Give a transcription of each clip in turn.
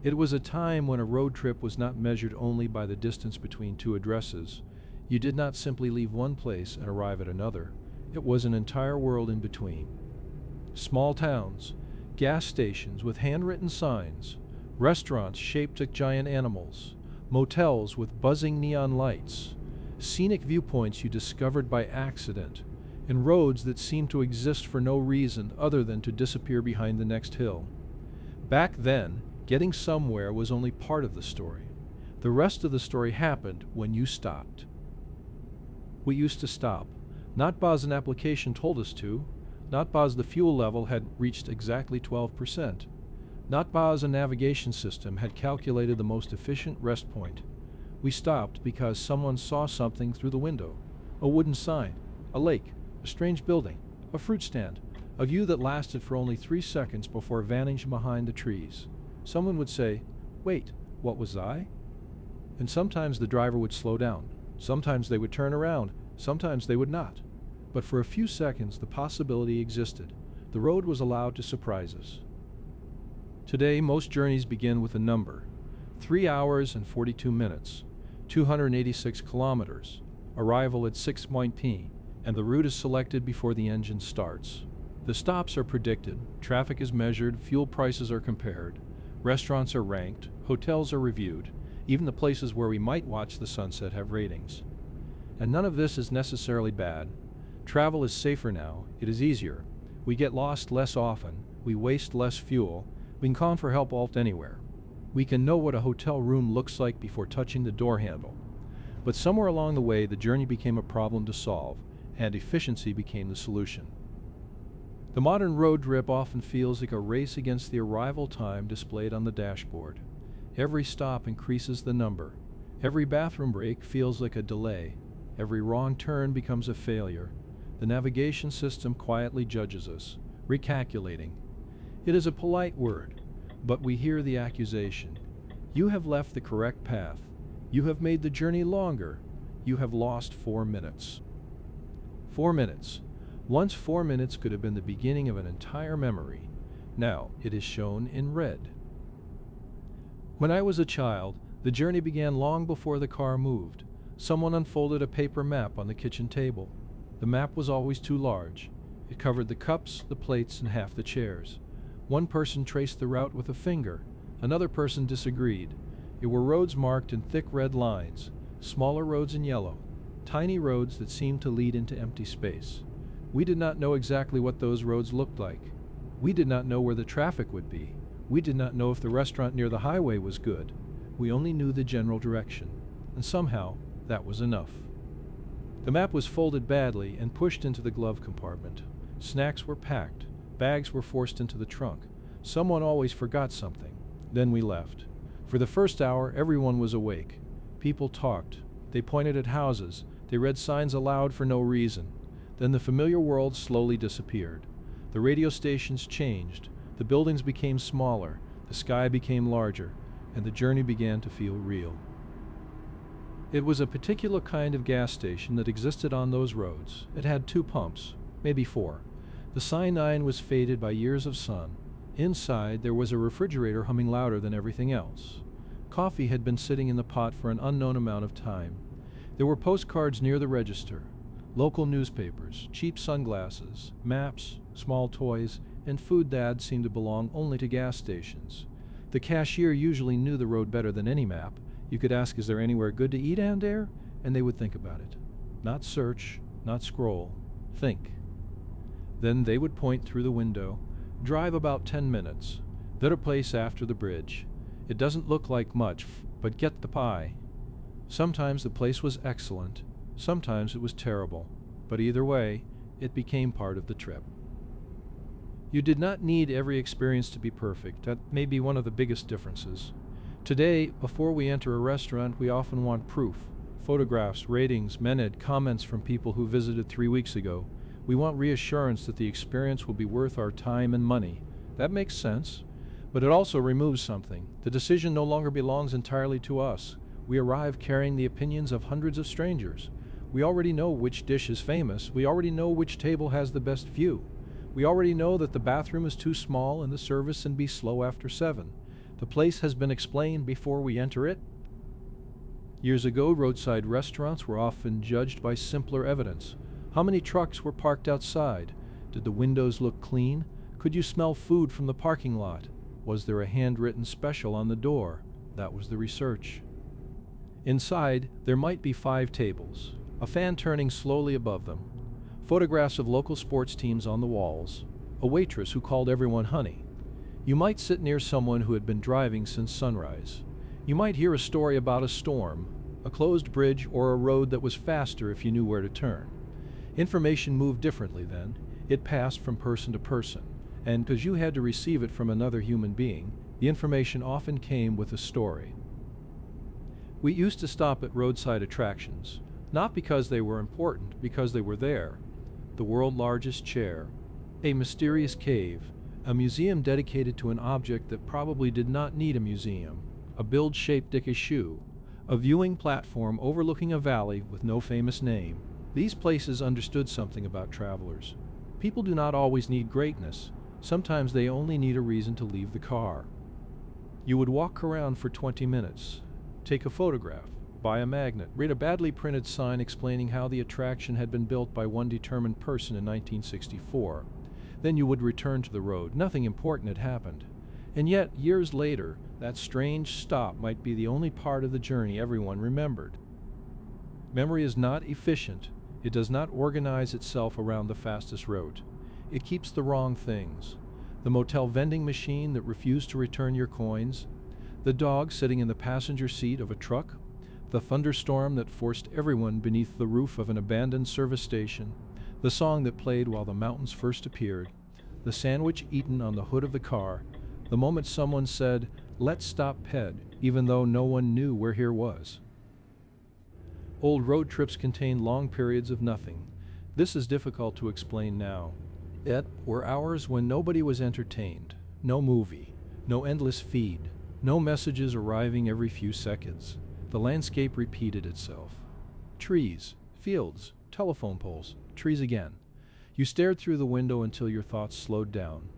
It was a time when a road trip was not measured only by the distance between two addresses. You did not simply leave one place and arrive at another. It was an entire world in between. Small towns, gas stations with handwritten signs, restaurants shaped like giant animals, motels with buzzing neon lights, scenic viewpoints you discovered by accident, and roads that seemed to exist for no reason other than to disappear behind the next hill. Back then, getting somewhere was only part of the story. The rest of the story happened when you stopped. We used to stop, not because an application told us to, not because the fuel level had reached exactly 12%, not because a navigation system had calculated the most efficient rest point. We stopped because someone saw something through the window, a wooden sign, a lake, a strange building, a fruit stand, a view that lasted for only 3 seconds before vanishing behind the trees. Someone would say, "Wait, what was I?" And sometimes the driver would slow down. Sometimes they would turn around. Sometimes they would not. But for a few seconds, the possibility existed. The road was allowed to surprise us. Today, most journeys begin with a number. 3 hours and 42 minutes, 286 kilometers, arrival at 6 p.m., and the route is selected before the engine starts. The stops are predicted, traffic is measured, fuel prices are compared, restaurants are ranked, hotels are reviewed, even the places where we might watch the sunset have ratings. And none of this is necessarily bad. Travel is safer now, it is easier. We get lost less often, we waste less fuel, we can call for help almost anywhere. We can know what a hotel room looks like before touching the door handle. But somewhere along the way, the journey became a problem to solve, and efficiency became the solution. The modern road trip often feels like a race against the arrival time displayed on the dashboard. Every stop increases the number. Every bathroom break feels like a delay. Every wrong turn becomes a failure. The navigation system quietly judges us, recalculating. It is a polite word, but we hear the accusation. You have left the correct path. You have made the journey longer. You have lost 4 minutes. 4 minutes. Once 4 minutes could have been the beginning of an entire memory. Now it is shown in red. When I was a child, the journey began long before the car moved. Someone unfolded a paper map on the kitchen table. The map was always too large. It covered the cups, the plates, and half the chairs. One person traced the route with a finger. Another person disagreed. It were roads marked in thick red lines, smaller roads in yellow, tiny roads that seemed to lead into empty space. We did not know exactly what those roads looked like. We did not know where the traffic would be. We did not know if the restaurant near the highway was good. We only knew the general direction, and somehow that was enough. The map was folded badly and pushed into the glove compartment. Snacks were packed. Bags were forced into the trunk. Someone always forgot something. Then we left. For the first hour, everyone was awake. People talked. They pointed at houses. They read signs aloud for no reason. Then the familiar world slowly disappeared. The radio stations changed. The buildings became smaller. The sky became larger. And the journey began to feel real. It was a particular kind of gas station that existed on those roads. It had 2 pumps, maybe 4. The cyanide was faded by years of sun. Inside, there was a refrigerator humming louder than everything else. Coffee had been sitting in the pot for an unknown amount of time. There were postcards near the register, local newspapers, cheap sunglasses, maps, small toys, and food that seemed to belong only to gas stations. The cashier usually knew the road better than any map. You could ask, "Is there anywhere good to eat and there?" And they would think about it. Not search, not scroll. Think. Then they would point through the window. Drive about 10 minutes. Then a place after the bridge. It doesn't look like much, but get the pie. Sometimes the place was excellent. Sometimes it was terrible. But either way, it became part of the trip. You did not need every experience to be perfect. That may be one of the biggest differences. Today, before we enter a restaurant, we often want proof. Photographs, ratings, minute, comments from people who visited 3 weeks ago. We want reassurance that the experience will be worth our time and money. That makes sense. But it also removes something. The decision no longer belongs entirely to us. We arrive carrying the opinions of hundreds of strangers. We already know which dish is famous. We already know which table has the best view. We already know that the bathroom is too small and the service can be slow after 7. The place has been explained before we enter it? Years ago, roadside restaurants were often judged by simpler evidence. How many trucks were parked outside? Did the windows look clean? Could you smell food from the parking lot? Was there a handwritten special on the door? That was the research. Inside, there might be 5 tables, a fan turning slowly above them, photographs of local sports teams on the walls, a waitress who called everyone honey. You might sit near someone who had been driving since sunrise. You might hear a story about a storm, a closed bridge, or a road that was faster if you knew where to turn. Information moved differently then. It passed from person to person, and because you had to receive it from another human being, the information often came with a story. We used to stop at roadside attractions, not because they were important, because they were there. The world's largest chair, a mysterious cave, a museum dedicated to an object that probably did not need a museum, a build shaped like a shoe, a viewing platform overlooking a valley with no famous name. These places understood something about travelers. People do not always need greatness. Sometimes they only need a reason to leave the car. You would walk around for 20 minutes, take a photograph, buy a magnet, read a badly printed sign explaining how the attraction had been built by one determined person in 1964. Then you would return to the road. Nothing important had happened. And yet, years later, that strange stop might be the only part of the journey everyone remembered. Memory is not efficient. It does not organize itself around the fastest route. It keeps the wrong things. The motel vending machine that refused to return your coins, the dog sitting in the passenger seat of a truck, the thunderstorm that forced everyone beneath the roof of an abandoned service station, the song that played while the mountains first appeared, the sandwich eaten on the hood of the car, the moment someone said, "Let's stop Ped," even though no one knew where here was. Old road trips contain long periods of nothing. This is difficult to explain now. It were hours when nobody was entertained, no movie, no endless feed, no messages arriving every few seconds. The landscape repeated itself. Trees, fields, telephone poles, trees again. You stared through the window until your thoughts slowed down.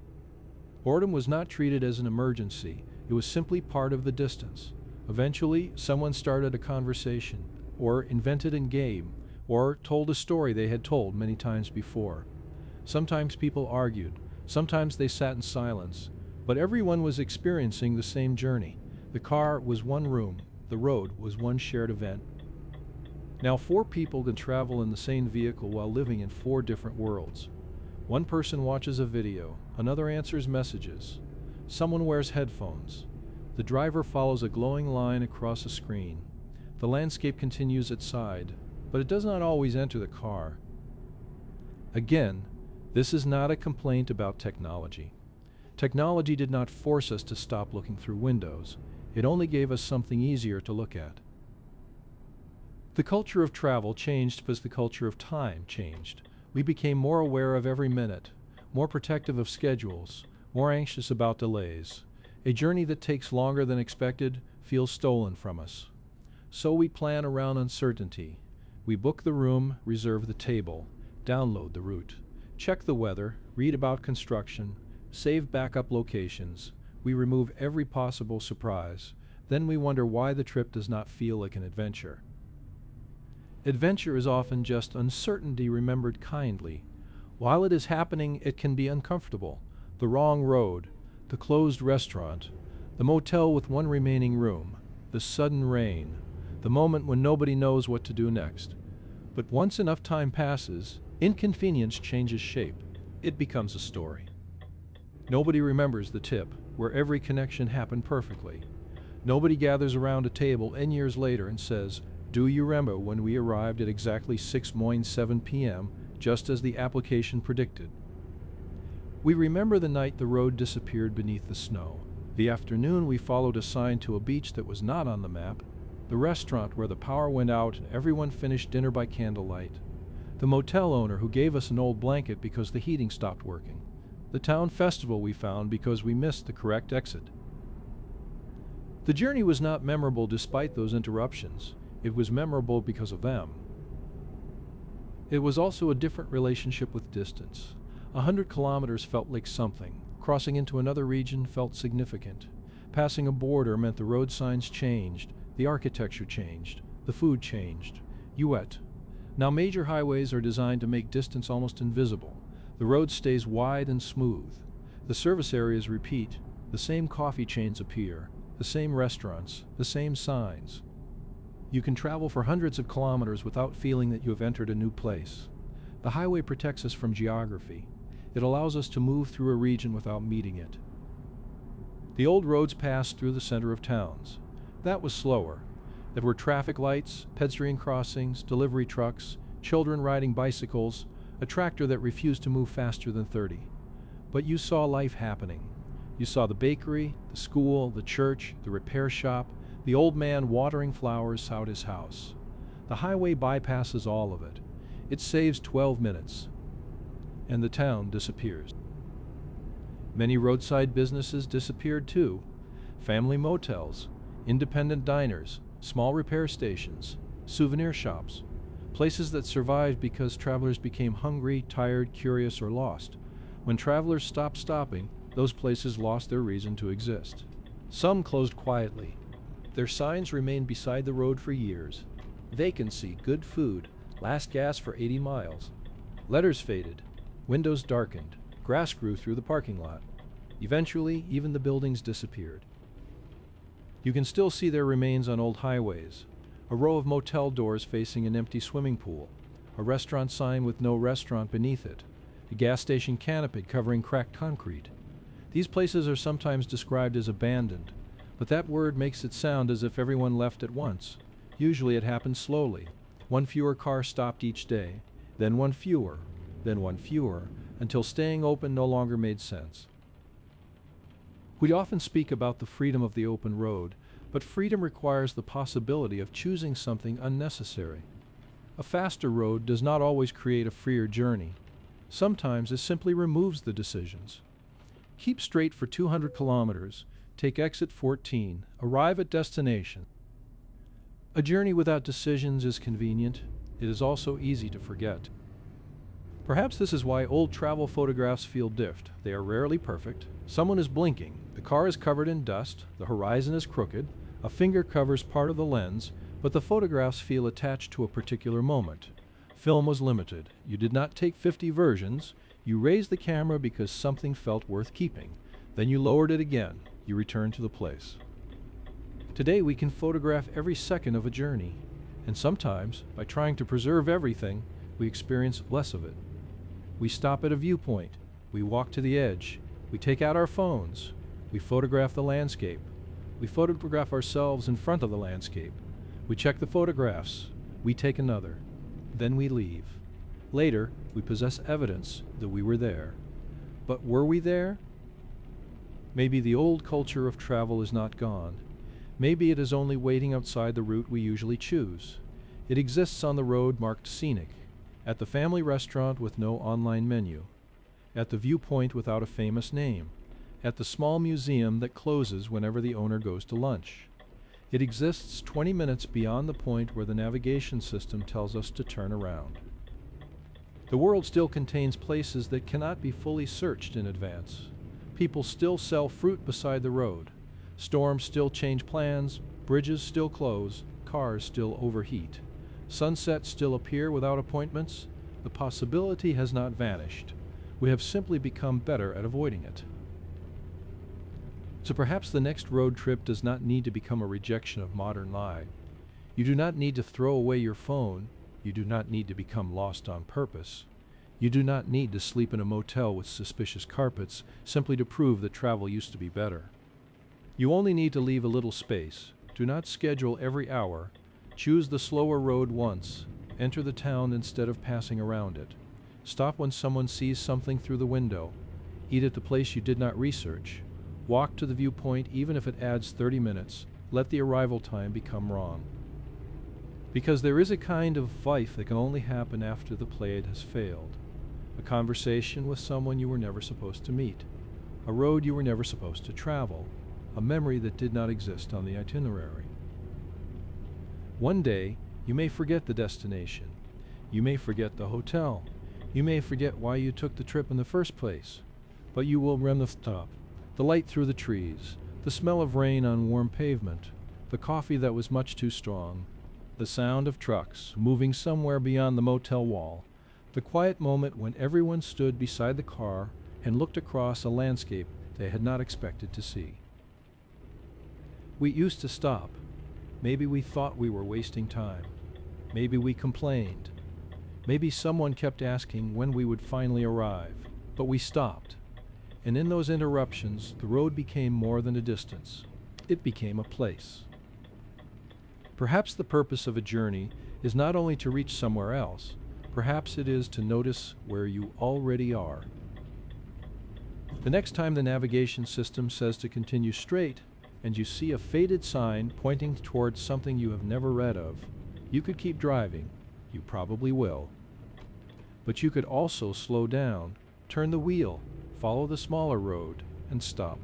Boredom was not treated as an emergency. It was simply part of the distance. Eventually, someone started a conversation, or invented a game, or told a story they had told many times before. Sometimes people argued, sometimes they sat in silence, but everyone was experiencing the same journey. The car was one room, the road was one shared event. Now 4 people can travel in the same vehicle while living in 4 different worlds. One person watches a video, another answers messages. Someone wears headphones. The driver follows a glowing line across a screen. The landscape continues its side, but it does not always enter the car. Again, this is not a complaint about technology. Technology did not force us to stop looking through windows. It only gave us something easier to look at. The culture of travel changed because the culture of time changed. We became more aware of every minute, more protective of schedules, more anxious about delays. A journey that takes longer than expected feels stolen from us. So we plan around uncertainty. We book the room, reserve the table, download the route, check the weather, read about construction, save backup locations. We remove every possible surprise. Then we wonder why the trip does not feel like an adventure. Adventure is often just uncertainty remembered kindly. While it is happening, it can be uncomfortable. The wrong road, the closed restaurant, the motel with one remaining room, the sudden rain, the moment when nobody knows what to do next. But once enough time passes, inconvenience changes shape. It becomes a story. Nobody remembers the tip, where every connection happened perfectly. Nobody gathers around a table N years later and says, "Do you remember when we arrived at exactly 6:07 p.m., just as the application predicted?" We remember the night the road disappeared beneath the snow, the afternoon we followed a sign to a beach that was not on the map, the restaurant where the power went out and everyone finished dinner by candlelight, the motel owner who gave us an old blanket because the heating stopped working, the town festival we found because we missed the correct exit. The journey was not memorable despite those interruptions. It was memorable because of them. It was also a different relationship with distance. 100 kilometers felt like something. Crossing into another region felt significant. Passing a border meant the road signs changed, the architecture changed, the food changed. You ate. Now major highways are designed to make distance almost invisible. The road stays wide and smooth. The service areas repeat. The same coffee chains appear, the same restaurants, the same signs. You can travel for hundreds of kilometers without feeling that you have entered a new place. The highway protects us from geography. It allows us to move through a region without meeting it. The old roads passed through the center of towns. That was slower. There were traffic lights, pedestrian crossings, delivery trucks, children riding bicycles, a tractor that refused to move faster than 30. But you saw life happening. You saw the bakery, the school, the church, the repair shop, the old man watering flowers out his house. The highway bypasses all of it. It saves 12 minutes. And the town disappears. Many roadside businesses disappeared too. Family motels, independent diners, small repair stations, souvenir shops, places that survived because travelers became hungry, tired, curious, or lost. When travelers stopped stopping, those places lost their reason to exist. Some closed quietly. Their signs remained beside the road for years. Vacancy, good food, last gas for 80 miles. Letters faded, windows darkened, grass grew through the parking lot. Eventually, even the buildings disappeared. You can still see their remains on old highways. A row of motel doors facing an empty swimming pool, a restaurant sign with no restaurant beneath it, a gas station canopy covering cracked concrete. These places are sometimes described as abandoned, but that word makes it sound as if everyone left at once. Usually it happens slowly. One fewer car stopped each day, then one fewer, until staying open no longer made sense. We often speak about the freedom of the open road, but freedom requires the possibility of choosing something unnecessary. A faster road does not always create a freer journey. Sometimes it simply removes the decisions. Keep straight for 200 kilometers, take exit 14, arrive at destination. A journey without decisions is convenient. It is also easy to forget. Perhaps this is why old travel photographs feel diffed. They are rarely perfect. Someone is blinking, the car is covered in dust, the horizon is crooked, a finger covers part of the lens, but the photographs feel attached to a particular moment. Film was limited. You did not take 50 versions. You raised the camera because something felt worth keeping. Then you lowered it again. You returned to the place. Today we can photograph every second of a journey, and sometimes, by trying to preserve everything, we experience less of it. We stop at a viewpoint. We walk to the edge. We take out our phones. We photograph the landscape. We photograph ourselves in front of the landscape. We check the photographs. We take another. Then we leave. Later, we possess evidence that we were there. But were we there? Maybe the old culture of travel is not gone. Maybe it is only waiting outside the route we usually choose. It exists on the road marked scenic, at the family restaurant with no online menu, at the viewpoint without a famous name, at the small museum that closes whenever the owner goes to lunch. It exists 20 minutes beyond the point where the navigation system tells us to turn around. The world still contains places that cannot be fully searched in advance. People still sell fruit beside the road. Storms still change plans, bridges still close, cars still overheat. Sunsets still appear without appointments. The possibility has not vanished. We have simply become better at avoiding it. So perhaps the next road trip does not need to become a rejection of modern life. You do not need to throw away your phone. You do not need to become lost on purpose. You do not need to sleep in a motel with suspicious carpets simply to prove that travel used to be better. You only need to leave a little space. Do not schedule every hour. Choose the slower road once. Enter the town instead of passing around it. Stop when someone sees something through the window. Eat at the place you did not research. Walk to the viewpoint even if it adds 30 minutes. Let the arrival time become wrong. Because there is a kind of life that can only happen after the play has failed. A conversation with someone you were never supposed to meet. A road you were never supposed to travel. A memory that did not exist on the itinerary. One day, you may forget the destination. You may forget the hotel. You may forget why you took the trip in the first place. But you will remember the stop, the light through the trees, The smell of rain on warm pavement, the coffee that was much too strong, the sound of trucks moving somewhere beyond the motel wall, the quiet moment when everyone stood beside the car and looked across a landscape they had not expected to see. We used to stop. Maybe we thought we were wasting time. Maybe we complained. Maybe someone kept asking when we would finally arrive. But we stopped. And in those interruptions, the road became more than a distance. It became a place. Perhaps the purpose of a journey is not only to reach somewhere else, perhaps it is to notice where you already are. The next time the navigation system says to continue straight, and you see a faded sign pointing towards something you have never read of, you could keep driving. You probably will. But you could also slow down, turn the wheel, follow the smaller road, and stop.